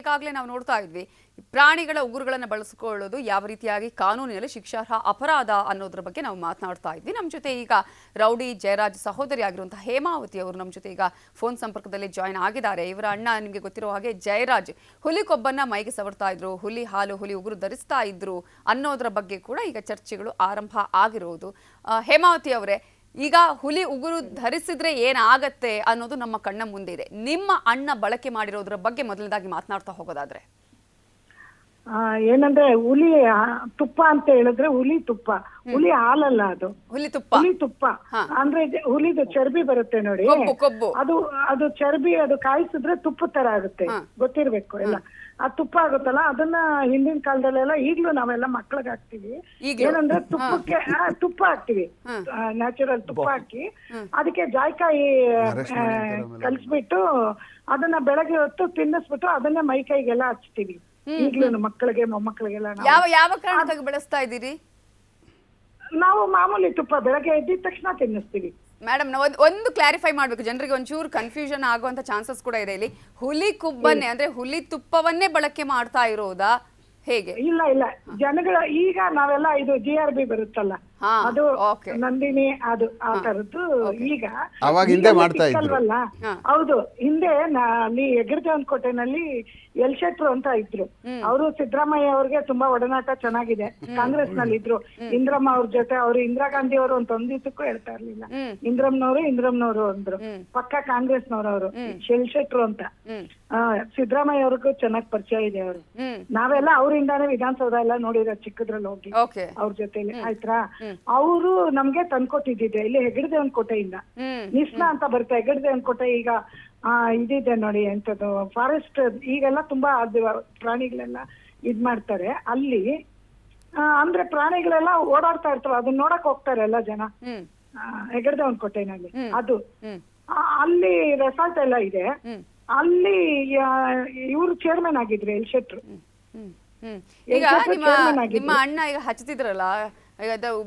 ಈಗಾಗಲೇ ನಾವು ನೋಡ್ತಾ ಇದ್ವಿ ಪ್ರಾಣಿಗಳ ಉಗುರುಗಳನ್ನು ಬಳಸಿಕೊಳ್ಳೋದು ಯಾವ ರೀತಿಯಾಗಿ ಕಾನೂನಿನಲ್ಲಿ ಶಿಕ್ಷಾರ್ಹ ಅಪರಾಧ ಅನ್ನೋದ್ರ ಬಗ್ಗೆ ನಾವು ಮಾತನಾಡ್ತಾ ಇದ್ವಿ. ನಮ್ಮ ಜೊತೆ ಈಗ ರೌಡಿ ಜಯರಾಜ್ ಸಹೋದರಿ ಆಗಿರುವಂತಹ ಹೇಮಾವತಿ ಅವರು ನಮ್ಮ ಜೊತೆ ಈಗ ಫೋನ್ ಸಂಪರ್ಕದಲ್ಲಿ ಜಾಯಿನ್ ಆಗಿದ್ದಾರೆ. ಇವರ ಅಣ್ಣ ನಿಮಗೆ ಗೊತ್ತಿರೋ ಹಾಗೆ ಜಯರಾಜ್ ಹುಲಿ ಕೊಬ್ಬನ್ನ ಮೈಗೆ ಸವರ್ತಾ ಇದ್ರು, ಹುಲಿ ಹಾಲು ಹುಲಿ ಉಗುರು ಧರಿಸ್ತಾ ಇದ್ರು ಅನ್ನೋದ್ರ ಬಗ್ಗೆ ಕೂಡ ಈಗ ಚರ್ಚೆಗಳು ಆರಂಭ ಆಗಿರೋದು. ಹೇಮಾವತಿ ಅವರೇ, ಈಗ ಹುಲಿ ಉಗುರು ಧರಿಸಿದ್ರೆ ಏನಾಗತ್ತೆ ಅನ್ನೋದು ನಮ್ಮ ಕಣ್ಣ ಮುಂದೆ ಇದೆ. ನಿಮ್ಮ ಅಣ್ಣ ಬಳಕೆ ಮಾಡಿರೋದ್ರ ಬಗ್ಗೆ ಮೊದಲನೇದಾಗಿ ಮಾತನಾಡ್ತಾ ಹೋಗೋದಾದ್ರೆ ಏನಂದ್ರೆ ಹುಲಿ ತುಪ್ಪ ಅಂತ ಹೇಳಿದ್ರೆ ಹುಲಿ ತುಪ್ಪ, ಹುಲಿ ಹಾಲಲ್ಲ, ಅದು ಹುಲಿ ತುಪ್ಪ ಅಂದ್ರೆ ಹುಲಿದು ಚರ್ಬಿ ಬರುತ್ತೆ ನೋಡಿ, ಅದು ಚರ್ಬಿ ಅದು ಕಾಯಿಸಿದ್ರೆ ತುಪ್ಪ ತರ ಆಗುತ್ತೆ, ಗೊತ್ತಿರ್ಬೇಕು ಎಲ್ಲ. ಆ ತುಪ್ಪ ಆಗುತ್ತಲ್ಲ, ಅದನ್ನ ಹಿಂದಿನ ಕಾಲದಲ್ಲೆಲ್ಲ ಈಗ್ಲೂ ನಾವೆಲ್ಲ ಮಕ್ಳಿಗೆ ಹಾಕ್ತಿವಿ. ಏನಂದ್ರೆ ತುಪ್ಪಕ್ಕೆ ತುಪ್ಪ ಹಾಕ್ತಿವಿ, ನ್ಯಾಚುರಲ್ ತುಪ್ಪ ಹಾಕಿ ಅದಕ್ಕೆ ಜಾಯ್ಕಾಯಿ ಕಲ್ಸ್ಬಿಟ್ಟು ಅದನ್ನ ಬೆಳಗ್ಗೆ ಹೊತ್ತು ತಿನ್ನಿಸ್ಬಿಟ್ಟು ಅದನ್ನೇ ಮೈ ಕೈಗೆಲ್ಲ ಹಚ್ತೀವಿ. ಈಗ್ಲೂ ಮಕ್ಕಳಿಗೆ ಮೊಮ್ಮಕ್ಕಳಿಗೆಲ್ಲ ಯಾವ ಕಾರಣಕ್ಕಾಗಿ ಬಳಸ್ತಾ ಇದ್ದೀರಿ? ನಾವು ಮಾಮೂಲಿ ತುಪ್ಪ ಬೆಳಗ್ಗೆ ಎದ್ದಿದ ತಕ್ಷಣ ತಿನ್ನಿಸ್ತೀವಿ. ಮೇಡಮ್, ನಾವು ಒಂದು ಕ್ಲಾರಿಫೈ ಮಾಡ್ಬೇಕು, ಜನರಿಗೆ ಒಂಚೂರು ಕನ್ಫ್ಯೂಷನ್ ಆಗುವಂತ ಚಾನ್ಸಸ್ ಕೂಡ ಇದೆ ಇಲ್ಲಿ. ಹುಲಿ ಕುಬ್ಬನ್ನೇ ಅಂದ್ರೆ ಹುಲಿ ತುಪ್ಪವನ್ನೇ ಬಳಕೆ ಮಾಡ್ತಾ ಇರೋದಾ ಹೇಗೆ? ಇಲ್ಲ ಜನಗಳ ಈಗ ನಾವೆಲ್ಲ ಇದು GRB ಬರುತ್ತಲ್ಲ, ಅದು ನಂದಿನಿ, ಅದು ಆ ತರದ್ದು ಈಗ ಸಿಕ್ಕಲ್ವಲ್ಲ. ಹೌದು, ಹಿಂದೆ ಅಲ್ಲಿ ಹೆಗ್ಗಡದೇವನಕೋಟೆನಲ್ಲಿ ಎಲ್ ಶೆಟ್ರು ಅಂತ ಇದ್ರು. ಅವರು ಸಿದ್ದರಾಮಯ್ಯ ಅವ್ರಿಗೆ ತುಂಬಾ ಒಡನಾಟ ಚೆನ್ನಾಗಿದೆ, ಕಾಂಗ್ರೆಸ್ ನಲ್ಲಿ ಇದ್ರು. ಇಂದ್ರಮ್ಮ ಅವ್ರ ಜೊತೆ ಅವರು ಇಂದಿರಾ ಗಾಂಧಿ ಅವರು ಅಂತ ಒಂದ್ ದಿವಸಕ್ಕೂ ಹೇಳ್ತಾ ಇರ್ಲಿಲ್ಲ. ಇಂದ್ರಮ್ನವರು ಅಂದ್ರು, ಪಕ್ಕ ಕಾಂಗ್ರೆಸ್ನವ್ರವ್ರು, ಎಲ್ ಶೆಟ್ರು ಅಂತ. ಸಿದ್ದರಾಮಯ್ಯ ಅವ್ರಿಗೂ ಚೆನ್ನಾಗ್ ಪರಿಚಯ ಇದೆ ಅವರು. ನಾವೆಲ್ಲ ಅವರಿಂದಾನೇ ವಿಧಾನಸೌಧ ಎಲ್ಲ ನೋಡಿರೋ ಚಿಕ್ಕದ್ರಲ್ಲಿ ಹೋಗಿ ಅವ್ರ ಜೊತೆಲಿ, ಆಯ್ತಾ. ಅವರು ನಮ್ಗೆ ತಂದ್ಕೊಟ್ಟಿದ್ದಿದೆ ಇಲ್ಲಿ ಹೆಗ್ಗಡದೇವನಕೋಟೆಯಿಂದ. ನಿಸ್ನಾ ಅಂತ ಬರುತ್ತೆ ಹೆಗ್ಗಡದೇವನಕೋಟೆ. ಈಗ ಇದಿದೆ ನೋಡಿ ಎಂತದ್ದು ಫಾರೆಸ್ಟ್, ಈಗೆಲ್ಲ ತುಂಬಾ ಪ್ರಾಣಿಗಳೆಲ್ಲ ಇದ್ ಮಾಡ್ತಾರೆ ಅಲ್ಲಿ. ಅಂದ್ರೆ ಪ್ರಾಣಿಗಳೆಲ್ಲ ಓಡಾಡ್ತಾ ಇರ್ತವೆ, ಅದನ್ನ ನೋಡಕ್ ಹೋಗ್ತಾರೆ ಎಲ್ಲ ಜನ ಹೆಗ್ಗಡದೇವನಕೋಟೆನಲ್ಲಿ. ಅದು ಅಲ್ಲಿ ರೆಸಾರ್ಟ್ ಎಲ್ಲ ಇದೆ. ಅಲ್ಲಿ ಇವ್ರು ಚೇರ್ಮನ್ ಆಗಿದ್ರು, ಎಲ್ ಶೆಟ್ರು. ಈಗ ನಿಮ್ಮ ಅಣ್ಣ ಈಗ ಹಚ್ಚತಿದ್ರಲ್ಲ,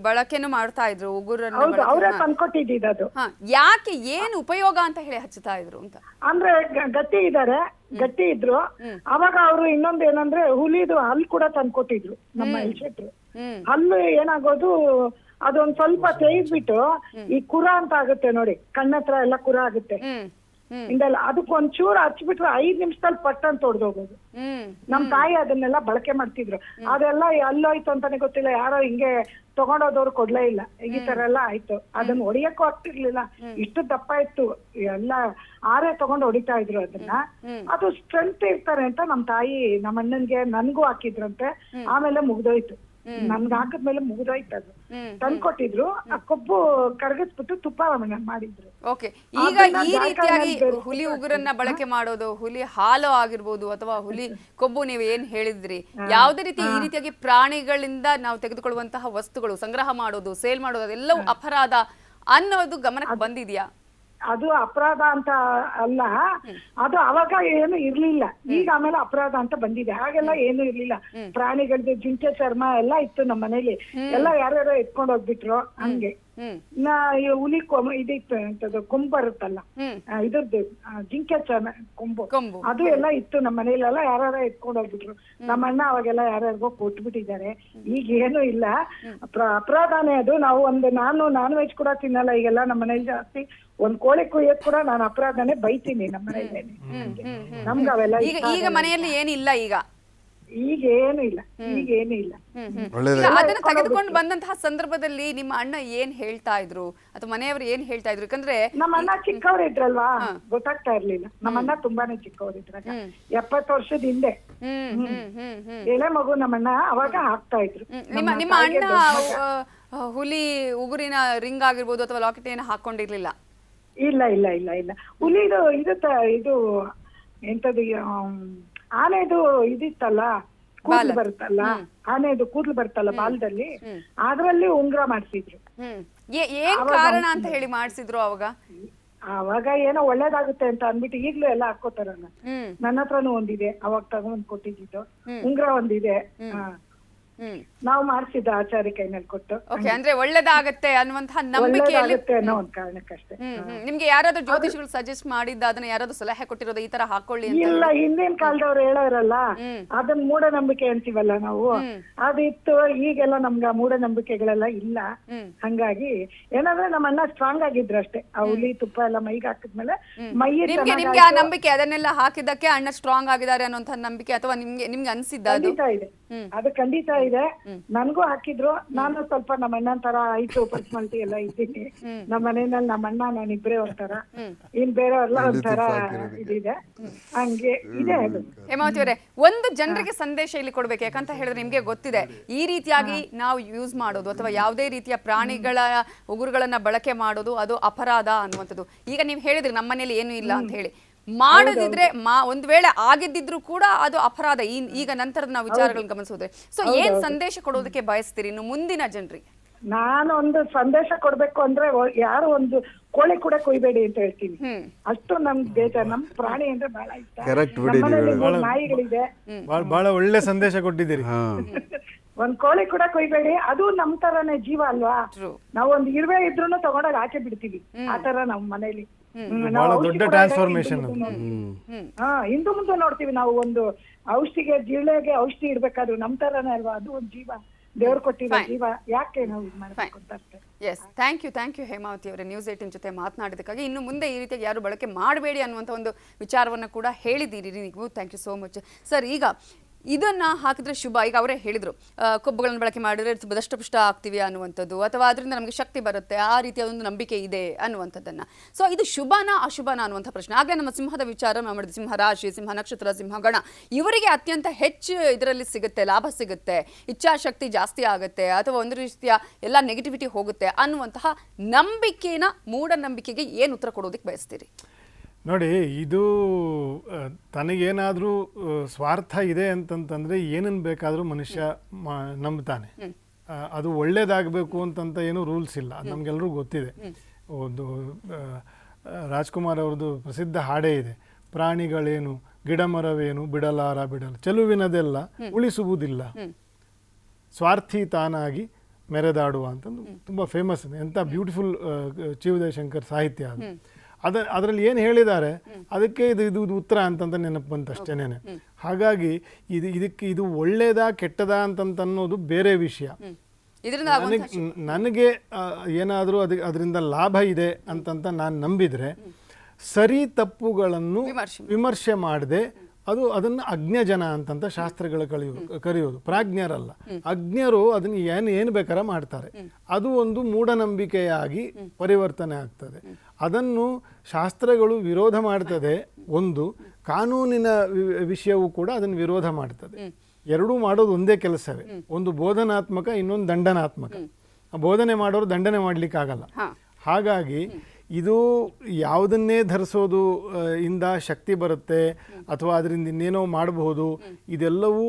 ಬಳಕೆನು ಮಾಡ್ತಾ ಇದ್ರು ಉಗುರನ್ನ, ಅವರೇ ತಂದ್ಕೊಟ್ಟಿದ್ದು ಅದು. ಯಾಕೆ, ಏನು ಉಪಯೋಗ ಅಂತ ಹೇಳಿ ಹಚ್ಚುತ್ತಾ ಇದ್ರು ಅಂತ? ಅಂದ್ರೆ ಗಟ್ಟಿ ಇದ್ರು. ಅವಾಗ ಅವರು ಇನ್ನೊಂದು ಏನಂದ್ರೆ ಹುಲಿದು ಹಲ್ಲು ಕೂಡ ತಂದ್ಕೊಟ್ಟಿದ್ರು ನಮ್ಮ ಎಲ್ ಶೆಟ್ರು. ಹಲ್ಲು ಏನಾಗೋದು, ಅದೊಂದ್ ಸ್ವಲ್ಪ ತೇಯ್ಬಿಟ್ಟು ಈ ಕುರ ಅಂತ ಆಗುತ್ತೆ ನೋಡಿ, ಕಣ್ಣತ್ರ ಎಲ್ಲ ಕುರ ಆಗುತ್ತೆ ಹಿಂದೆಲ್ಲ, ಅದಕ್ಕೊಂಚೂರು ಹಚ್ಬಿಟ್ರೆ 5 ನಿಮಿಷದಲ್ಲಿ ಪಟ್ ಅಂತ ಹೊಡೆದೋಗೋದು. ನಮ್ ತಾಯಿ ಅದನ್ನೆಲ್ಲ ಬಳಕೆ ಮಾಡ್ತಿದ್ರು. ಅದೆಲ್ಲ ಎಲ್ಲೋಯ್ತು ಅಂತಾನೆ ಗೊತ್ತಿಲ್ಲ, ಯಾರೋ ಹಿಂಗೆ ತಗೊಂಡೋದವ್ರು ಕೊಡ್ಲೇ ಇಲ್ಲ. ಈ ತರ ಎಲ್ಲ ಆಯ್ತು. ಅದನ್ನ ಹೊಡಿಯಕ್ಕೂ ಆಗ್ತಿರ್ಲಿಲ್ಲ, ಇಷ್ಟು ದಪ್ಪ ಇತ್ತು ಎಲ್ಲ. ಆರೇ ತಗೊಂಡು ಹೊಡಿತಾ ಇದ್ರು ಅದನ್ನ. ಅದು ಸ್ಟ್ರೆಂತ್ ಇರ್ತಾರೆ ಅಂತ ನಮ್ ತಾಯಿ ನಮ್ಮ ಅಣ್ಣನ್ಗೆ ನನ್ಗೂ ಹಾಕಿದ್ರಂತೆ. ಆಮೇಲೆ ಮುಗ್ದೋಯ್ತು, ನನ್ಗೆ ಹಾಕಿದ್ಮೇಲೆ ಮುಗ್ದೋಯ್ತು. ಅದು ತಂದ್ಕೊಟ್ಟಿದ್ರು, ಆ ಕೊಬ್ಬು ಕರಗಿಸ್ಬಿಟ್ಟು ತುಪ್ಪ ಮಾಡಿದ್ರು. ಓಕೆ, ಈಗ ಈ ರೀತಿಯಾಗಿ ಹುಲಿ ಉಗುರನ್ನ ಬಳಕೆ ಮಾಡೋದು, ಹುಲಿ ಹಾಲು ಆಗಿರ್ಬೋದು ಅಥವಾ ಹುಲಿ ಕೊಬ್ಬು, ನೀವು ಏನ್ ಹೇಳಿದ್ರಿ, ಯಾವುದೇ ರೀತಿ ಈ ರೀತಿಯಾಗಿ ಪ್ರಾಣಿಗಳಿಂದ ನಾವು ತೆಗೆದುಕೊಳ್ಳುವಂತಹ ವಸ್ತುಗಳು ಸಂಗ್ರಹ ಮಾಡೋದು, ಸೇಲ್ ಮಾಡೋದು, ಅದೆಲ್ಲವೂ ಅಪರಾಧ ಅನ್ನೋದು ಗಮನಕ್ಕೆ ಬಂದಿದ್ಯಾ? ಅದು ಅಪರಾಧ ಅಂತ ಅಲ್ಲ, ಅದು ಅವಾಗ ಏನು ಇರ್ಲಿಲ್ಲ. ಈಗ ಆಮೇಲೆ ಅಪರಾಧ ಅಂತ ಬಂದಿದೆ. ಹಾಗೆಲ್ಲ ಏನು ಇರ್ಲಿಲ್ಲ. ಪ್ರಾಣಿಗಳದ್ದು ಜಿಂಕೆ ಚರ್ಮ ಎಲ್ಲ ಇತ್ತು ನಮ್ಮ ಮನೇಲಿ, ಎಲ್ಲ ಯಾರ್ಯಾರೋ ಎತ್ಕೊಂಡ್ ಹೋಗ್ಬಿಟ್ರು. ಹಂಗೆ ಹುಲಿ ಇದಿತ್ತು ಅಂತದ್ದು ಕೊಂಬು ಬರುತ್ತಲ್ಲ, ಇದ್ರದ್ದು ಜಿಂಕೆ ಚರ್ಮ ಕೊಂಬು, ಅದು ಎಲ್ಲ ಇತ್ತು ನಮ್ಮ ಮನೇಲೆಲ್ಲ. ಯಾರ್ಯಾರ ಎತ್ಕೊಂಡ್ ಹೋಗ್ಬಿಟ್ರು. ನಮ್ಮ ಅಣ್ಣ ಅವಾಗೆಲ್ಲ ಯಾರ್ಯಾರಿಗೋ ಕೊಟ್ಬಿಟ್ಟಿದ್ದಾರೆ. ಈಗ ಏನು ಇಲ್ಲ, ಅಪರಾಧನೇ ಅದು. ನಾವು ನಾನು ನಾನ್ ವೆಜ್ ಕೂಡ ತಿನ್ನಲ್ಲ ಈಗೆಲ್ಲ. ನಮ್ಮ ಮನೇಲಿ ಜಾಸ್ತಿ ಒಂದ್ ಕೋಳಿ ಕುಯ್ಯಕ್ ಕೂಡ ನಾನು ಅಪರಾಧನೇ ಬೈತೀನಿ ನಮ್ಮ ಮನೇಲಿ. ನಮ್ಗ ಅವೆಲ್ಲ ಈಗ ಮನೆಯಲ್ಲಿ ಏನಿಲ್ಲ, ಈಗ ಏನು ಇಲ್ಲ. ಅದನ್ನ ತೆಗೆದುಕೊಂಡು ಬಂದಂತಹ ಸಂದರ್ಭದಲ್ಲಿ ನಿಮ್ಮ ಅಣ್ಣ ಏನ್ ಹೇಳ್ತಾ ಇದ್ರು ಅಥವಾ ಮನೆಯವರು ಏನ್ ಹೇಳ್ತಾ ಇದ್ರು? ಯಾಕಂದ್ರೆ ನಮ್ಮ ಅಣ್ಣ ಚಿಕ್ಕವ್ರು ಇದ್ರಲ್ವಾ, ಗೊತ್ತಾಗ್ತಾ ಇರ್ಲಿಲ್ಲ. ನಮ್ಮ ಅಣ್ಣ ತುಂಬಾನೇ ಚಿಕ್ಕವ್ರು ಇದ್ರಾಗ, 70 ವರ್ಷದ ಹಿಂದೆ ಎಳೆ ಮಗು ನಮ್ಮಣ್ಣ ಅವಾಗ ಹಾಕ್ತಾ ಇದ್ರು. ನಿಮ್ಮ ಅಣ್ಣ ಹುಲಿ ಉಗುರಿನ ರಿಂಗ್ ಆಗಿರ್ಬೋದು ಅಥವಾ ಲಾಕೆಟ್ ಏನು ಹಾಕೊಂಡಿರ್ಲಿಲ್ಲ? ಇಲ್ಲ. ಹುಲಿದು ಇದು ಎಂತದು ಆನೆದು ಇದಿತ್ತಲ್ಲ, ಕೂದಲು ಬರುತ್ತಲ್ಲ, ಆನೆದು ಕೂದಲು ಬರುತ್ತಲ್ಲ ಬಾಲದಲ್ಲಿ, ಅದ್ರಲ್ಲಿ ಉಂಗ್ರ ಮಾಡ್ಸಿದ್ರು. ಏನ್ ಕಾರಣ ಅಂತ ಹೇಳಿ ಮಾಡ್ಸಿದ್ರು ಅವಾಗ ಏನೋ ಒಳ್ಳೇದಾಗುತ್ತೆ ಅಂತ ಅಂದ್ಬಿಟ್ಟು ಈಗ್ಲೂ ಎಲ್ಲ ಹಾಕೋತಾರಲ್ಲ. ನನ್ನ ಹತ್ರನೂ ಒಂದಿದೆ, ಅವಾಗ ತಗೊಂಡ್ ಕೊಟ್ಟಿದ್ದು ಉಂಗ್ರ ಒಂದಿದೆ. ನಾವು ಮಾಡಿಸಿದ ಆಚಾರ್ಯ ಕೈನಲ್ಲಿ ಕೊಟ್ಟು ಓಕೆ, ಅಂದ್ರೆ ಒಳ್ಳೇದಾಗತ್ತೆ ಅನ್ನುವಂತಹ ನಂಬಿಕೆಯಲ್ಲಿ ಒಳ್ಳೇದಾಗುತ್ತೆ ಅನ್ನೋ ಒಂದ್ ಕಾರಣಕ್ಕಷ್ಟೇ. ನಿಮ್ಗೆ ಯಾರಾದ್ರೂ ಜ್ಯೋತಿಷಿಗಳು ಸಜೆಸ್ಟ್ ಮಾಡಿದ್ದ, ಅದನ್ನ ಯಾರಾದ್ರೂ ಸಲಹೆ ಕೊಟ್ಟಿರೋದು ಈ ತರ ಹಾಕೊಳ್ಳಿ ಅಂತ? ಇಲ್ಲ, ಹಿಂದಿನ ಕಾಲದವ್ರು ಹೇಳೋರಲ್ಲ, ಅದನ್ನ ಮೂಢನಂಬಿಕೆ ಅಂತೀವಲ್ಲ ನಾವು, ಅದಿತ್ತು. ಈಗೆಲ್ಲ ನಮ್ಗೆ ಆ ಮೂಢನಂಬಿಕೆಗಳೆಲ್ಲ ಇಲ್ಲ. ಹಂಗಾಗಿ ಏನಂದ್ರೆ ನಮ್ಮ ಅಣ್ಣ ಸ್ಟ್ರಾಂಗ್ ಆಗಿದ್ರು ಅಷ್ಟೇ. ಆ ಹುಲಿ ತುಪ್ಪ ಎಲ್ಲ ಮೈಗೆ ಹಾಕಿದ್ಮೇಲೆ ಮೈ ನಿಮ್ಗೆ ಆ ನಂಬಿಕೆ, ಅದನ್ನೆಲ್ಲ ಹಾಕಿದ್ದಕ್ಕೆ ಅಣ್ಣ ಸ್ಟ್ರಾಂಗ್ ಆಗಿದ್ದಾರೆ ಅನ್ನೋಂಥ ನಂಬಿಕೆ, ಅಥವಾ ನಿಮ್ಗೆ ಅನ್ಸಿದ್ದ? ಖಂಡಿತ ಇದೆ, ಅದು ಖಂಡಿತ ಇದೆ. ನನ್ಗೂ ಹಾಕಿದ್ರು. ನಾನು ಸ್ವಲ್ಪ ನಮ್ಮ ಅಣ್ಣನ ತರ ಆಯ್ತು ಪರ್ಸನಾಲಿಟಿ ಎಲ್ಲ ಇದ್ದೀನಿ. ನಮ್ಮ ಮನೆಯಲ್ಲಿ ನಮ್ಮ ಅಣ್ಣ ನಾನಿಬ್ರೇ ಒಂಥರ, ಇನ್ ಬೇರೆಯವ್ರೆಲ್ಲ ಒಂಥರ ಇದಿದೆ, ಹಂಗೆ ಇದೆ ಅದು. ಹೇಮಾವತಿ ಅವರೇ, ಒಂದು ಜನರಿಗೆ ಸಂದೇಶ ಇಲ್ಲಿ ಕೊಡ್ಬೇಕು. ಯಾಕಂತ ಹೇಳಿದ್ರೆ ನಿಮ್ಗೆ ಗೊತ್ತಿದೆ, ಈ ರೀತಿಯಾಗಿ ನಾವು ಯೂಸ್ ಮಾಡೋದು ಅಥವಾ ಯಾವುದೇ ರೀತಿಯ ಪ್ರಾಣಿಗಳ ಉಗುರುಗಳನ್ನ ಬಳಕೆ ಮಾಡೋದು ಅದು ಅಪರಾಧ ಅನ್ನುವಂಥದ್ದು. ಈಗ ನೀವು ಹೇಳಿದ್ರಿ ನಮ್ಮ ಮನೇಲಿ ಏನು ಇಲ್ಲ ಅಂತ ಹೇಳಿ, ಮಾಡದಿದ್ರೆ ಒಂದ್ ವೇಳೆ ಆಗಿದ್ದಿದ್ರು ಕೂಡ ಅದು ಅಪರಾಧ. ಈಗ ನಂತರದ ನಾವು ವಿಚಾರಗಳನ್ನ ಗಮನಿಸೋದ್ರೆ, ಸೊ ಏನ್ ಸಂದೇಶ ಕೊಡೋದಕ್ಕೆ ಬಯಸ್ತೀರಿ ಇನ್ನು ಮುಂದಿನ ಜನರಿಗೆ? ನಾನು ಒಂದು ಸಂದೇಶ ಕೊಡ್ಬೇಕು ಅಂದ್ರೆ, ಯಾರು ಒಂದು ಕೋಳಿ ಕೂಡ ಕೊಯ್ಬೇಡಿ ಅಂತ ಹೇಳ್ತೀನಿ. ಅಷ್ಟು ನಮ್ಗೆ ಬೇಜಾರು. ನಮ್ ಪ್ರಾಣಿ ಅಂದ್ರೆ ಬಹಳ ಇಷ್ಟ. ನಾಯಿಗಳಿದೆ. ಬಹಳ ಒಳ್ಳೆ ಸಂದೇಶ ಕೊಟ್ಟಿದ್ದೀರಿ. ಒಂದ್ ಕೋಳಿ ಕೂಡ ಕೊಯ್ಬೇಡಿ, ಅದು ನಮ್ ತರನೇ ಜೀವ ಅಲ್ವಾ. ನಾವ್ ಒಂದ್ ಇರುವೆ ಇದ್ರೂನು ತಗೊಂಡಾಗ ಆಚೆ ಬಿಡ್ತೀವಿ. ಆ ತರ ನಮ್ ಮನೇಲಿ ದೊಡ್ಡ ಟ್ರಾನ್ಸ್ಫಾರ್ಮೇಶನ್. ಹಿಂದೂ ಮುಂದೆ ನೋಡ್ತೀವಿ ನಾವು. ಒಂದು ಔಷಧಿಗೆ, ಜಿರಳೆಗೆ ಔಷಧಿ ಇಡ್ಬೇಕಾದ್ರು ನಮ್ ತರನೇ ಅಲ್ವಾ, ಅದು ಒಂದ್ ಜೀವ, ದೇವ್ರು ಕೊಟ್ಟಿರೋ ಜೀವ. ಯಾಕೆ ನಾವು ಇದು ಮಾಡ್ಬೇಕು ಅಂತ ಅಷ್ಟೇ. ಎಸ್, ಥ್ಯಾಂಕ್ ಯು ಹೇಮಾವತಿ ಅವರೇ, ನ್ಯೂಸ್ 18 ಜೊತೆ ಮಾತನಾಡಿದಕ್ಕಾಗಿ. ಇನ್ನು ಮುಂದೆ ಈ ರೀತಿಯಾಗಿ ಯಾರು ಬಳಕೆ ಮಾಡಬೇಡಿ ಅನ್ನುವಂಥ ಒಂದು ವಿಚಾರವನ್ನು ಕೂಡ ಹೇಳಿದ್ದೀರಿ ನೀವು. Thank you so much sir. ಈಗ ಇದನ್ನ ಹಾಕಿದ್ರೆ ಶುಭ, ಈಗ ಅವರೇ ಹೇಳಿದ್ರು ಕೊಬ್ಬುಗಳನ್ನು ಬಳಕೆ ಮಾಡಿದ್ರೆ ದಷ್ಟಪುಷ್ಟ ಆಗ್ತೀವಿ ಅನ್ನುವಂಥದ್ದು, ಅಥವಾ ಅದರಿಂದ ನಮಗೆ ಶಕ್ತಿ ಬರುತ್ತೆ, ಆ ರೀತಿಯ ಒಂದು ನಂಬಿಕೆ ಇದೆ ಅನ್ನುವಂಥದ್ದನ್ನ. ಸೊ ಇದು ಶುಭನಾ ಅಶುಭನ ಅನ್ನುವಂಥ ಪ್ರಶ್ನೆ. ಆಗಲೇ ನಮ್ಮ ಸಿಂಹದ ವಿಚಾರ ಮಾಡಿದ, ಸಿಂಹ ರಾಶಿ, ಸಿಂಹ ನಕ್ಷತ್ರ, ಸಿಂಹಗಣ, ಇವರಿಗೆ ಅತ್ಯಂತ ಹೆಚ್ಚು ಇದರಲ್ಲಿ ಸಿಗುತ್ತೆ, ಲಾಭ ಸಿಗುತ್ತೆ, ಇಚ್ಛಾಶಕ್ತಿ ಜಾಸ್ತಿ ಆಗುತ್ತೆ, ಅಥವಾ ಒಂದು ರೀತಿಯ ಎಲ್ಲ ನೆಗೆಟಿವಿಟಿ ಹೋಗುತ್ತೆ ಅನ್ನುವಂತಹ ನಂಬಿಕೆನ, ಮೂಢನಂಬಿಕೆಗೆ ಏನು ಉತ್ತರ ಕೊಡೋದಕ್ಕೆ ಬಯಸ್ತೀರಿ? ನೋಡಿ, ಇದು ತನಗೇನಾದರೂ ಸ್ವಾರ್ಥ ಇದೆ ಅಂತಂತಂದರೆ ಏನನ್ನು ಬೇಕಾದರೂ ಮನುಷ್ಯ ನಂಬ್ತಾನೆ. ಅದು ಒಳ್ಳೇದಾಗಬೇಕು ಅಂತಂತ ಏನೂ ರೂಲ್ಸ್ ಇಲ್ಲ, ಅದು ನಮಗೆಲ್ಲರೂ ಗೊತ್ತಿದೆ. ಒಂದು ರಾಜ್ಕುಮಾರ್ ಅವ್ರದ್ದು ಪ್ರಸಿದ್ಧ ಹಾಡೇ ಇದೆ, ಪ್ರಾಣಿಗಳೇನು ಗಿಡಮರವೇನು ಬಿಡಲಾರ ಬಿಡಲ್ಲ, ಚೆಲುವಿನದೆಲ್ಲ ಉಳಿಸುವುದಿಲ್ಲ, ಸ್ವಾರ್ಥಿ ತಾನಾಗಿ ಮೆರೆದಾಡುವ ಅಂತಂದು ತುಂಬ ಫೇಮಸ್. ಎಂಥ ಬ್ಯೂಟಿಫುಲ್ ಚಿ ಉದಯಶಂಕರ್ ಸಾಹಿತ್ಯ ಅದು. ಅದರಲ್ಲಿ ಏನು ಹೇಳಿದ್ದಾರೆ ಅದಕ್ಕೆ ಇದು ಉತ್ತರ ಅಂತಂತ ನೆನಪು ಬಂತು ಅಷ್ಟೇನೆ. ಹಾಗಾಗಿ ಇದು ಒಳ್ಳೇದಾ ಕೆಟ್ಟದಾ ಅನ್ನೋದು ಬೇರೆ ವಿಷಯ. ನನಗೆ ಏನಾದರೂ ಅದರಿಂದ ಲಾಭ ಇದೆ ಅಂತಂತ ನಾನು ನಂಬಿದರೆ, ಸರಿ ತಪ್ಪುಗಳನ್ನು ವಿಮರ್ಶೆ ಮಾಡದೆ ಅದನ್ನು ಅಜ್ಞಜನ ಅಂತಂತ ಶಾಸ್ತ್ರಗಳು ಕರೆಯೋದು, ಪ್ರಾಜ್ಞರಲ್ಲ. ಅಜ್ಞರು ಅದನ್ನು ಏನು ಬೇಕಾರ ಮಾಡ್ತಾರೆ. ಅದು ಒಂದು ಮೂಢನಂಬಿಕೆಯಾಗಿ ಪರಿವರ್ತನೆ ಆಗ್ತದೆ. ಅದನ್ನು ಶಾಸ್ತ್ರಗಳು ವಿರೋಧ ಮಾಡ್ತದೆ. ಒಂದು ಕಾನೂನಿನ ವಿಷಯವೂ ಕೂಡ ಅದನ್ನು ವಿರೋಧ ಮಾಡ್ತದೆ. ಎರಡೂ ಮಾಡೋದು ಒಂದೇ ಕೆಲಸವೇ. ಒಂದು ಬೋಧನಾತ್ಮಕ, ಇನ್ನೊಂದು ದಂಡನಾತ್ಮಕ. ಬೋಧನೆ ಮಾಡೋರು ದಂಡನೆ ಮಾಡಲಿಕ್ಕಾಗಲ್ಲ. ಹಾಗಾಗಿ ಇದು ಯಾವುದನ್ನೇ ಧರಿಸೋದು ಇಂದ ಶಕ್ತಿ ಬರುತ್ತೆ ಅಥವಾ ಅದರಿಂದ ಇನ್ನೇನೋ ಮಾಡಬಹುದು, ಇದೆಲ್ಲವೂ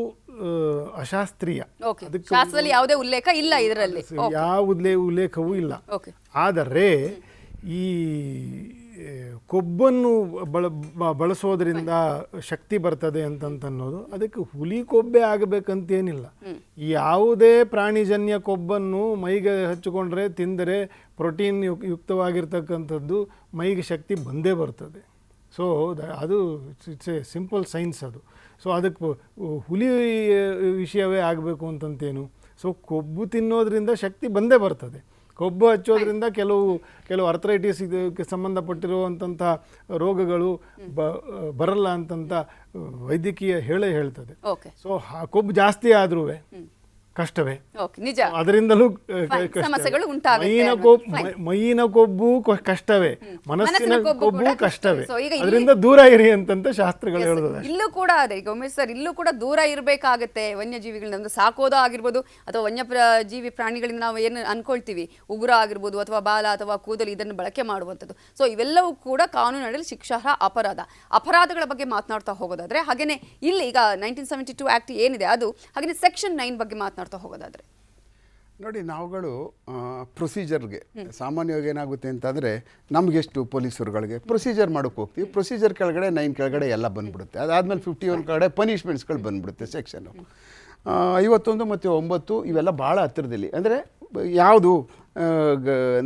ಅಶಾಸ್ತ್ರೀಯ. ಶಾಸ್ತ್ರದಲ್ಲಿ ಯಾವುದೇ ಉಲ್ಲೇಖ ಇಲ್ಲ, ಇದರಲ್ಲಿ ಯಾವ ಉಲ್ಲೇಖವೂ ಇಲ್ಲ. ಆದರೆ ಈ ಕೊಬ್ಬನ್ನು ಬಳಸೋದ್ರಿಂದ ಶಕ್ತಿ ಬರ್ತದೆ ಅಂತನ್ನೋದು, ಅದಕ್ಕೆ ಹುಲಿ ಕೊಬ್ಬೆ ಆಗಬೇಕಂತೇನಿಲ್ಲ. ಯಾವುದೇ ಪ್ರಾಣಿಜನ್ಯ ಕೊಬ್ಬನ್ನು ಮೈಗೆ ಹಚ್ಚಿಕೊಂಡ್ರೆ, ತಿಂದರೆ ಪ್ರೋಟೀನ್ ಯುಕ್ತವಾಗಿರ್ತಕ್ಕಂಥದ್ದು ಮೈಗೆ ಶಕ್ತಿ ಬಂದೇ ಬರ್ತದೆ. ಸೊ ಅದು ಇಟ್ಸ್ ಎ ಸಿಂಪಲ್ ಸೈನ್ಸ್ ಅದು. ಸೊ ಅದಕ್ಕೆ ಹುಲಿ ವಿಷಯವೇ ಆಗಬೇಕು ಅಂತಂತೇನು. ಸೊ ಕೊಬ್ಬು ತಿನ್ನೋದ್ರಿಂದ ಶಕ್ತಿ ಬಂದೇ ಬರ್ತದೆ. ಕೊಬ್ಬು ಹಚ್ಚೋದ್ರಿಂದ ಕೆಲವು ಅರ್ಥರೈಟಿಸ್ ಇದಕ್ಕೆ ಸಂಬಂಧಪಟ್ಟಿರುವಂಥ ರೋಗಗಳು ಬರಲ್ಲ ಅಂತಂತ ವೈದ್ಯಕೀಯ ಹೇಳ್ತದೆ. ಸೊ ಕೊಬ್ಬು ಜಾಸ್ತಿ ಆದ್ರೂ ಕಷ್ಟವೇ, ನಿಜ. ಅದರಿಂದಲೂ ಮೈಯಿನ ಕೊಬ್ಬು ಕಷ್ಟವೇ, ಮನಸ್ಸಿನ ಕೊಬ್ಬು ಕಷ್ಟವೇ. ಅದರಿಂದ ದೂರ ಇರಿ ಅಂತಂತ ಶಾಸ್ತ್ರಗಳು ಹೇಳೋದು. ಇಲ್ಲೂ ಕೂಡ ಅದೇ, ಈಗ ಉಮೇಶ್ ಸರ್, ಇಲ್ಲೂ ಕೂಡ ದೂರ ಇರಬೇಕಾಗತ್ತೆ ವನ್ಯಜೀವಿಗಳಿಂದ. ಸಾಕೋದು ಆಗಿರ್ಬೋದು ಅಥವಾ ವನ್ಯಜೀವಿ ಪ್ರಾಣಿಗಳಿಂದ ನಾವು ಏನು ಅನ್ಕೊಳ್ತೀವಿ, ಉಗುರ ಆಗಿರ್ಬೋದು ಅಥವಾ ಬಾಲ ಅಥವಾ ಕೂದಲು, ಇದನ್ನು ಬಳಕೆ ಮಾಡುವಂಥದ್ದು. ಸೊ ಇವೆಲ್ಲವೂ ಕೂಡ ಕಾನೂನಿನಲ್ಲಿ ಶಿಕ್ಷಾರ್ಹ ಅಪರಾಧ. ಅಪರಾಧಗಳ ಬಗ್ಗೆ ಮಾತನಾಡ್ತಾ ಹೋಗೋದಾದ್ರೆ, ಹಾಗೇನೆ ಇಲ್ಲಿ ಈಗ 1972 ಆಕ್ಟ್ ಏನಿದೆ ಅದು, ಹಾಗೆ ಸೆಕ್ಷನ್ 9 ಬಗ್ಗೆ ಮಾತನಾಡ್ತಾ ಹೋಗೋದಾದ್ರೆ, ನೋಡಿ, ನಾವುಗಳು ಪ್ರೊಸೀಜರ್ಗೆ ಸಾಮಾನ್ಯವಾಗಿ ಏನಾಗುತ್ತೆ ಅಂತಂದರೆ, ನಮಗೆಷ್ಟು ಪೊಲೀಸರುಗಳಿಗೆ ಪ್ರೊಸೀಜರ್ ಮಾಡೋಕ್ಕೆ ಹೋಗ್ತೀವಿ. ಪ್ರೊಸೀಜರ್ ಕೆಳಗಡೆ 9 ಕೆಳಗಡೆ ಎಲ್ಲ ಬಂದ್ಬಿಡುತ್ತೆ. ಅದಾದಮೇಲೆ 51 ಕೆಳಗಡೆ ಪನಿಷ್ಮೆಂಟ್ಸ್ಗಳು ಬಂದ್ಬಿಡುತ್ತೆ ಸೆಕ್ಷನ್ನು. 51 ಮತ್ತು 9 ಇವೆಲ್ಲ ಭಾಳ ಹತ್ತಿರದಲ್ಲಿ. ಅಂದರೆ ಯಾವುದು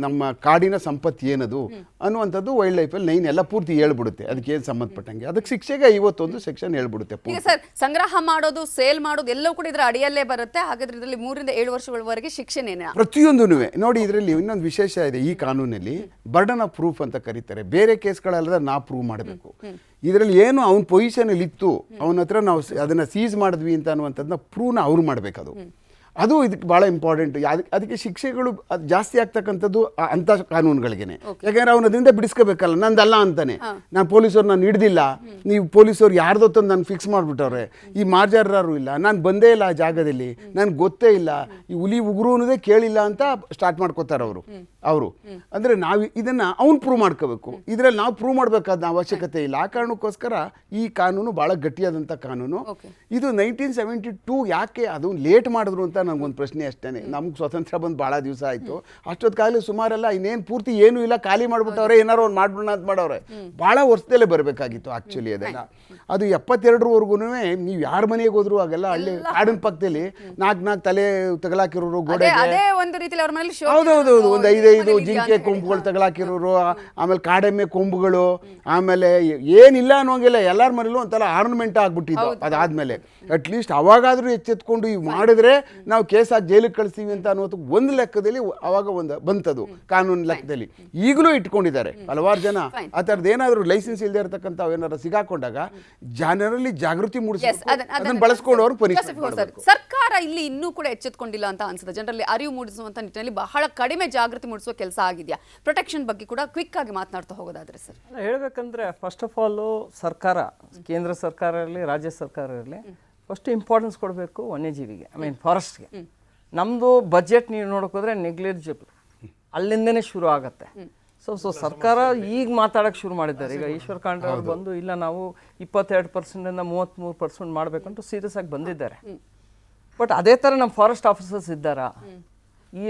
ನಮ್ಮ ಕಾಡಿನ ಸಂಪತ್ತು ಏನದು ಅನ್ನುವಂಥದ್ದು ವೈಲ್ಡ್ ಲೈಫಲ್ಲಿ 9 ಎಲ್ಲ ಪೂರ್ತಿ ಹೇಳ್ಬಿಡುತ್ತೆ, ಅದಕ್ಕೆ ಏನು ಸಂಬಂಧಪಟ್ಟಂಗೆ. ಅದಕ್ಕೆ ಶಿಕ್ಷೆಗೆ 51 ಸೆಕ್ಷನ್ ಹೇಳ್ಬಿಡುತ್ತೆ. ಈಗ ಸರ್, ಸಂಗ್ರಹ ಮಾಡೋದು, ಸೇಲ್ ಮಾಡೋದು ಎಲ್ಲವೂ ಕೂಡ ಇದರ ಅಡಿಯಲ್ಲೇ ಬರುತ್ತೆ. ಹಾಗಾದ್ರೆ ಇದರಲ್ಲಿ 3 ರಿಂದ 7 ವರ್ಷಗಳವರೆಗೆ ಶಿಕ್ಷೆನೇನ? ಪ್ರತಿಯೊಂದೂ. ನೋಡಿ, ಇದರಲ್ಲಿ ಇನ್ನೊಂದು ವಿಶೇಷ ಇದೆ. ಈ ಕಾನೂನಲ್ಲಿ ಬರ್ಡನ್ ಆಫ್ ಪ್ರೂಫ್ ಅಂತ ಕರೀತಾರೆ. ಬೇರೆ ಕೇಸ್ಗಳಲ್ಲದ ನಾವು ಪ್ರೂವ್ ಮಾಡಬೇಕು. ಇದರಲ್ಲಿ ಏನು ಅವನ ಪೊಸಿಷನಲ್ಲಿ ಇತ್ತು, ಅವನ ಹತ್ರ ನಾವು ಅದನ್ನು ಸೀಸ್ ಮಾಡಿದ್ವಿ ಅಂತ ಅನ್ನುವಂಥದ್ದನ್ನ ಪ್ರೂವ್ನ ಅವ್ರು ಮಾಡಬೇಕದು. ಅದು ಇದಕ್ಕೆ ಭಾಳ ಇಂಪಾರ್ಟೆಂಟ್. ಅದಕ್ಕೆ ಶಿಕ್ಷೆಗಳು ಅದು ಜಾಸ್ತಿ ಆಗ್ತಕ್ಕಂಥದ್ದು ಅಂಥ ಕಾನೂನುಗಳಿಗೇನೆ. ಯಾಕಂದ್ರೆ ಅವನು ಅದರಿಂದ ಬಿಡಿಸ್ಕೋಬೇಕಲ್ಲ, ನಂದಲ್ಲ ಅಂತಾನೆ. ನಾನು ಪೊಲೀಸರು ನಾನು ಹಿಡ್ದಿಲ್ಲ, ನೀವು ಪೊಲೀಸರು ಯಾರ್ದೊತ್ತಂದು ನಾನು ಫಿಕ್ಸ್ ಮಾಡಿಬಿಟ್ಟವ್ರೆ, ಈ ಮಾರ್ಜಾರರು ಇಲ್ಲ, ನಾನು ಬಂದೇ ಇಲ್ಲ ಆ ಜಾಗದಲ್ಲಿ, ನನಗೆ ಗೊತ್ತೇ ಇಲ್ಲ, ಈ ಹುಲಿ ಉಗುರು ಅನ್ನೋದೇ ಕೇಳಿಲ್ಲ ಅಂತ ಸ್ಟಾರ್ಟ್ ಮಾಡ್ಕೋತಾರೆ ಅವರು. ಅಂದರೆ ನಾವು ಇದನ್ನು ಅವ್ನು ಪ್ರೂವ್ ಮಾಡ್ಕೋಬೇಕು. ಇದರಲ್ಲಿ ನಾವು ಪ್ರೂವ್ ಮಾಡಬೇಕಾದ ಅವಶ್ಯಕತೆ ಇಲ್ಲ. ಆ ಕಾರಣಕ್ಕೋಸ್ಕರ ಈ ಕಾನೂನು ಭಾಳ ಗಟ್ಟಿಯಾದಂಥ ಕಾನೂನು. ಇದು 1972 ಯಾಕೆ ಅದು ಲೇಟ್ ಮಾಡಿದ್ರು ಅಂತ ನನಗೊಂದು ಪ್ರಶ್ನೆ ಅಷ್ಟೇ. ನಮ್ಗೆ ಸ್ವತಂತ್ರ ಬಂದು ಭಾಳ ದಿವಸ ಆಯಿತು. ಅಷ್ಟೊತ್ತಿಗಾಗಲೇ ಸುಮಾರೆಲ್ಲ ಇನ್ನೇನು ಪೂರ್ತಿ ಏನೂ ಇಲ್ಲ, ಖಾಲಿ ಮಾಡಿಬಿಟ್ಟವ್ರೆ, ಏನಾರು ಒಂದು ಮಾಡ್ಬಿಡೋಣ ಅಂತ ಮಾಡವ್ರೆ. ಭಾಳ ವರ್ಷದಲ್ಲೇ ಬರಬೇಕಾಗಿತ್ತು ಆ್ಯಕ್ಚುಲಿ ಅದೆಲ್ಲ. ಅದು 72ವರೆಗೂ ನೀವು ಯಾರ ಮನೆಗೆ ಹೋದ್ರು ಆಗೆಲ್ಲ ಹಳ್ಳಿ ಕಾಡಿನ ಪಕ್ಕದಲ್ಲಿ 4 ತಲೆ ತಗಲಾಕಿರೋರು ಗೋಡೆಗೆ. ಹೌದೌದು, ಒಂದು 5 ಜಿಂಕೆ ಕೊಂಬುಗಳು ತಗಲಾಕಿರೋರು, ಆಮೇಲೆ ಕಾಡೆಮ್ಮೆ ಕೊಂಬುಗಳು, ಆಮೇಲೆ ಏನಿಲ್ಲ ಅನ್ನೋಂಗಿಲ್ಲ, ಎಲ್ಲರ ಮನೇಲೂ ಒಂಥರ ಆರ್ನಮೆಂಟ್ ಆಗ್ಬಿಟ್ಟಿದ್ದು. ಅದಾದ್ಮೇಲೆ ಅಟ್ಲೀಸ್ಟ್ ಅವಾಗಾದ್ರೂ ಎಚ್ಚೆತ್ಕೊಂಡು ಇವು ಮಾಡಿದ್ರೆ ನಾವು ಕೇಸ್ ಹಾಕಿ ಜೈಲಿಗೆ ಕಳಿಸ್ತೀವಿ ಅಂತ ಅನ್ನೋದು ಒಂದು ಲೆಕ್ಕದಲ್ಲಿ ಅವಾಗ ಒಂದು ಬಂತದು ಕಾನೂನು ಲೆಕ್ಕದಲ್ಲಿ. ಈಗಲೂ ಇಟ್ಕೊಂಡಿದ್ದಾರೆ ಹಲವಾರು ಜನ. ಆ ಥರದ್ದು ಏನಾದರೂ ಲೈಸೆನ್ಸ್ ಇಲ್ಲದೆ ಇರತಕ್ಕಂಥ ಏನಾದ್ರು ಸಿಗಾಕೊಂಡಾಗ ಜನರಲ್ಲಿ ಜಾಗೃತಿ ಮೂಡಿಸಬೇಕು, ಅದನ್ನು ಬಳಸ್ಕೊಂಡು ಅವ್ರು ಪನಿಷ್ಮೆಂಟ್ ಮಾಡಬೇಕು. ಸರ್ಕಾರ ಇಲ್ಲಿ ಇನ್ನೂ ಕೂಡ ಎಚ್ಚೆತ್ಕೊಂಡಿಲ್ಲ ಅಂತ ಅನ್ಸುತ್ತೆ. ಜನರಲ್ಲಿ ಅರಿವು ಮೂಡಿಸುವಂತ ನಿಟ್ಟಿನಲ್ಲಿ ಬಹಳ ಕಡಿಮೆ ಜಾಗೃತಿ ಮೂಡಿಸುವ ಕೆಲಸ ಆಗಿದೆಯಾ? ಪ್ರೊಟೆಕ್ಷನ್ ಬಗ್ಗೆ ಕೂಡ ಕ್ವಿಕ್ ಆಗಿ ಮಾತನಾಡ್ತಾ ಹೋಗೋದಾದ್ರೆ ಸರ್ ಹೇಳ್ಬೇಕಂದ್ರೆ, ಫಸ್ಟ್ ಆಫ್ ಆಲ್ ಸರ್ಕಾರ, ಕೇಂದ್ರ ಸರ್ಕಾರ ಇರಲಿ, ರಾಜ್ಯ ಸರ್ಕಾರ ಇರಲಿ, ಫಸ್ಟ್ ಇಂಪಾರ್ಟೆನ್ಸ್ ಕೊಡಬೇಕು ವನ್ಯಜೀವಿಗೆ, ಐ ಮೀನ್ ಫಾರೆಸ್ಟ್ಗೆ. ನಮ್ಮದು ಬಜೆಟ್ ನೀವು ನೋಡೋಕೋದ್ರೆ ನೆಗ್ಲಿಜಿಬಲ್, ಅಲ್ಲಿಂದನೇ ಶುರು ಆಗುತ್ತೆ. ಸೊ ಸರ್ಕಾರ ಈಗ ಮಾತಾಡೋಕ್ಕೆ ಶುರು ಮಾಡಿದ್ದಾರೆ. ಈಗ ಈಶ್ವರ್ ಖಂಡ್ರೆ ಅವರು ಬಂದು ಇಲ್ಲ ನಾವು 22%ಇಂದ 33% ಮಾಡಬೇಕಂತ ಸೀರಿಯಸ್ ಆಗಿ ಬಂದಿದ್ದಾರೆ. ಬಟ್ ಅದೇ ಥರ ನಮ್ಮ ಫಾರೆಸ್ಟ್ ಆಫೀಸರ್ಸ್ ಇದ್ದಾರಾ?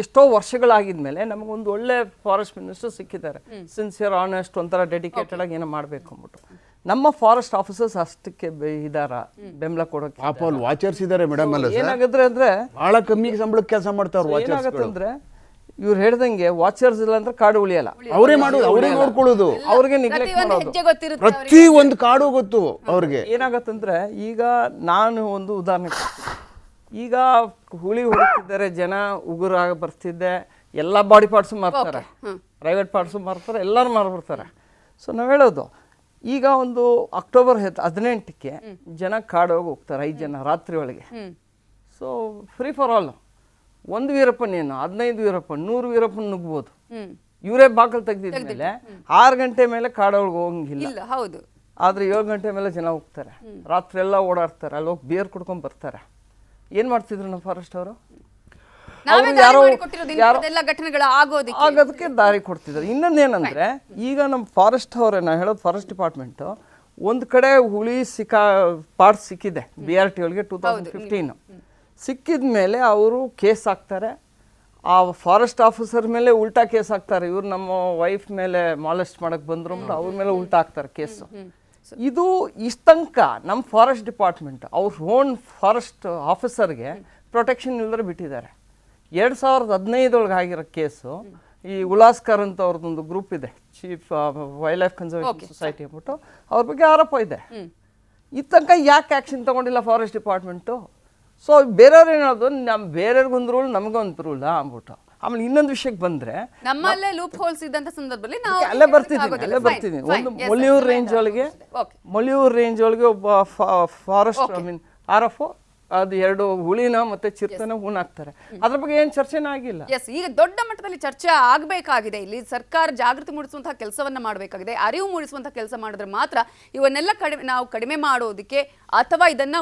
ಎಷ್ಟೋ ವರ್ಷಗಳಾಗಿದ್ಮೇಲೆ ನಮಗೊಂದು ಒಳ್ಳೆ ಫಾರೆಸ್ಟ್ ಮಿನಿಸ್ಟರ್ ಸಿಕ್ಕಿದ್ದಾರೆ, ಸಿನ್ಸಿಯರ್, ಆನೆಸ್ಟ್, ಒಂಥರ ಡೆಡಿಕೇಟೆಡ್ ಆಗಿ ಏನೋ ಮಾಡಬೇಕು ಅಂದ್ಬಿಟ್ಟು. ನಮ್ಮ ಫಾರೆಸ್ಟ್ ಆಫೀಸರ್ಸ್ ಅಷ್ಟಕ್ಕೆ ಇದಾರ ಬೆಂಬಲ ಕೊಡೋಕೆ? ವಾಚರ್ಸ್ ಇದ್ದಾರೆ ಮೇಡಮ್. ಏನಾಗುತ್ತೆ ಅಂದ್ರೆ ಬಹಳ ಕಮ್ಮಿ ಸಂಬಳಕ್ಕೆ ಕೆಲಸ ಮಾಡ್ತಾರೆ. ಏನಾಗುತ್ತೆ ಅಂದ್ರೆ ಇವ್ರು ಹೇಳ್ದಂಗೆ ವಾಚರ್ಸ್ ಇಲ್ಲ ಅಂದ್ರೆ ಕಾಡು ಉಳಿಯಲ್ಲ, ಅವರೇ ಮಾಡೋದು, ಅವರೇ ನೋಡ್ಕೊಳ್ಳೋದು, ಅವ್ರಿಗೆ ನಿಗ್ಲೆಕ್ಟ್ ಮಾಡೋದು. ಪ್ರತಿ ಒಂದು ಕಾಡು ಗೊತ್ತು ಅವ್ರಿಗೆ. ಏನಾಗತ್ತಂದ್ರೆ ಈಗ ನಾನು ಒಂದು ಉದಾಹರಣೆ, ಈಗ ಹುಳಿ ಹೊಡಿತಿದ್ದಾರೆ ಜನ, ಉಗುರಾಗ ಬರ್ತಿದ್ದೆ, ಎಲ್ಲ ಬಾಡಿ ಪಾರ್ಟ್ಸು ಮಾರ್ತಾರೆ, ಪ್ರೈವೇಟ್ ಪಾರ್ಟ್ಸು ಮಾರ್ತಾರೆ, ಎಲ್ಲರೂ ಮಾರ್ಬಿಡ್ತಾರೆ. ಸೊ ನಾವು ಹೇಳೋದು, ಈಗ ಒಂದು ಅಕ್ಟೋಬರ್ 18ಕ್ಕೆ ಜನ ಕಾಡೋಗಿ ಹೋಗ್ತಾರೆ, 5 ಜನ ರಾತ್ರಿ ಒಳಗೆ. So free for all, 1 Veerappan ಏನು 15 ವೀರಪ್ಪನ್ 100 ವೀರಪ್ಪನ್ ನುಗ್ಬೋದು. ಇವರೇ ಬಾಕಲ್ ತೆಗ್ದಿದ್ಮೇಲೆ 6 ಗಂಟೆ ಮೇಲೆ ಕಾಡೊಳಗೆ ಹೋಗಂಗಿಲ್ಲ. ಹೌದು. ಆದ್ರೆ 7 ಗಂಟೆ ಮೇಲೆ ಜನ ಹೋಗ್ತಾರೆ, ರಾತ್ರಿ ಎಲ್ಲ ಓಡಾಡ್ತಾರೆ, ಅಲ್ಲಿ ಹೋಗಿ ಬಿಯರ್ ಕುಡ್ಕೊಂಡ್ ಬರ್ತಾರೆ. ಏನ್ ಮಾಡ್ತಿದ್ರು ನಮ್ಮ ಫಾರೆಸ್ಟ್ ಅವರು? ಆಗೋದಕ್ಕೆ ದಾರಿ ಕೊಡ್ತಿದ್ದಾರೆ. ಇನ್ನೊಂದೇನಂದ್ರೆ, ಈಗ ನಮ್ಮ ಫಾರೆಸ್ಟ್ ಅವರೇ, ನಾವು ಹೇಳೋದು ಫಾರೆಸ್ಟ್ ಡಿಪಾರ್ಟ್ಮೆಂಟ್, ಒಂದು ಕಡೆ ಹುಳಿ ಪಾರ್ಟ್ ಸಿಕ್ಕಿದೆ BRT ಒಳಗೆ 2015. ಸಿಕ್ಕಿದ ಮೇಲೆ ಅವರು ಕೇಸ್ ಹಾಕ್ತಾರೆ. ಆ ಫಾರೆಸ್ಟ್ ಆಫೀಸರ್ ಮೇಲೆ ಉಲ್ಟಾ ಕೇಸ್ ಹಾಕ್ತಾರೆ. ಇವ್ರು ನಮ್ಮ ವೈಫ್ ಮೇಲೆ ಮಾಲೆಸ್ಟ್ ಮಾಡಕ್ ಬಂದ್ರು ಅಂತ ಅವ್ರ ಮೇಲೆ ಉಲ್ಟಾ ಹಾಕ್ತಾರೆ ಕೇಸು. ಇದು ಇಷ್ಟಂಕ ನಮ್ಮ ಫಾರೆಸ್ಟ್ ಡಿಪಾರ್ಟ್ಮೆಂಟ್ ಅವ್ರ ಓನ್ ಫಾರೆಸ್ಟ್ ಆಫೀಸರ್ಗೆ ಪ್ರೊಟೆಕ್ಷನ್ ಇಲ್ಲದ್ರೆ ಬಿಟ್ಟಿದ್ದಾರೆ. 2015 ಆಗಿರೋ ಕೇಸು, ಈ ಉಲಾಸ್ಕರ್ ಅಂತ ಅವ್ರದ್ದೊಂದು ಗ್ರೂಪ್ ಇದೆ, chief wild life conservation society ಅಂದ್ಬಿಟ್ಟು, ಅವ್ರ ಬಗ್ಗೆ ಆರೋಪ ಇದೆ. ಈ ತನಕ ಯಾಕೆ ಆ್ಯಕ್ಷನ್ ತೊಗೊಂಡಿಲ್ಲ ಫಾರೆಸ್ಟ್ ಡಿಪಾರ್ಟ್ಮೆಂಟು? ಸೊ ಬೇರೆಯವ್ರು ಏನಾದ್ರು ನಮ್ಮ ಬೇರೆಯವ್ರಿಗೊಂದು ರೂಲ್ ನಮಗೊಂದು ರೂಲ್ ಅಂದ್ಬಿಟ್ಟು. ಆಮೇಲೆ ಇನ್ನೊಂದು ವಿಷಯಕ್ಕೆ ಬಂದರೆ, ನಮ್ಮಲ್ಲೇ ಲೂಪ್ ಹೋಲ್ಸ್ ಇದ್ದಂಥ ಸಂದರ್ಭದಲ್ಲಿ ನಾವು ಅಲ್ಲೇ ಬರ್ತಿದ್ದೀನಿ. ಒಂದು ಮೊಲಿಯೂರ್ ರೇಂಜ್ ಒಳಗೆ ಒಬ್ಬ ಫಾರೆಸ್ಟ್, ಐ ಮೀನ್ RFO, ಅದು 2 ಹುಳಿನ ಮತ್ತೆ ಚಿರತೆನ ಹೂಣಾಕ್ತಾರೆ. ಅದ್ರ ಬಗ್ಗೆ ಏನು ಚರ್ಚೆನೇ ಆಗಿಲ್ಲ. ಈಗ ದೊಡ್ಡ ಮಟ್ಟದಲ್ಲಿ ಚರ್ಚೆ ಆಗಬೇಕಾಗಿದೆ. ಇಲ್ಲಿ ಸರ್ಕಾರ ಜಾಗೃತಿ ಮೂಡಿಸುವಂತಹ ಕೆಲಸವನ್ನ ಮಾಡಬೇಕಾಗಿದೆ, ಅರಿವು ಮೂಡಿಸುವಂತಹ ಕೆಲಸ ಮಾಡಿದ್ರೆ ಮಾತ್ರ ಇವನ್ನೆಲ್ಲ ನಾವು ಕಡಿಮೆ ಮಾಡೋದಕ್ಕೆ ಅಥವಾ ಇದನ್ನ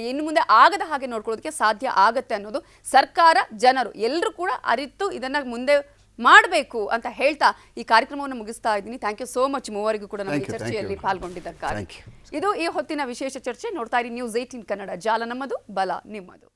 ಇನ್ನು ಮುಂದೆ ಆಗದ ಹಾಗೆ ನೋಡ್ಕೊಳ್ಳೋದಕ್ಕೆ ಸಾಧ್ಯ ಆಗತ್ತೆ ಅನ್ನೋದು ಸರ್ಕಾರ, ಜನರು ಎಲ್ಲರೂ ಕೂಡ ಅರಿತು ಇದನ್ನ ಮುಂದೆ ಮಾಡಬೇಕು ಅಂತ ಹೇಳ್ತಾ ಈ ಕಾರ್ಯಕ್ರಮವನ್ನು ಮುಗಿಸ್ತಾ ಇದ್ದೀನಿ. ಥ್ಯಾಂಕ್ ಯು ಸೋ ಮಚ್ ಮೂವರಿಗೂ ಕೂಡ ನಮ್ಮ ಚರ್ಚೆಯಲ್ಲಿ ಪಾಲ್ಗೊಂಡಿದ್ದಕ್ಕಾಗಿ. ಇದು ಈ ಹೊತ್ತಿನ ವಿಶೇಷ ಚರ್ಚೆ. ನೋಡ್ತಾ ಇರಿ News 18 ಕನ್ನಡ, ಜಾಲ ನಮ್ಮದು, ಬಲ ನಿಮ್ಮದು.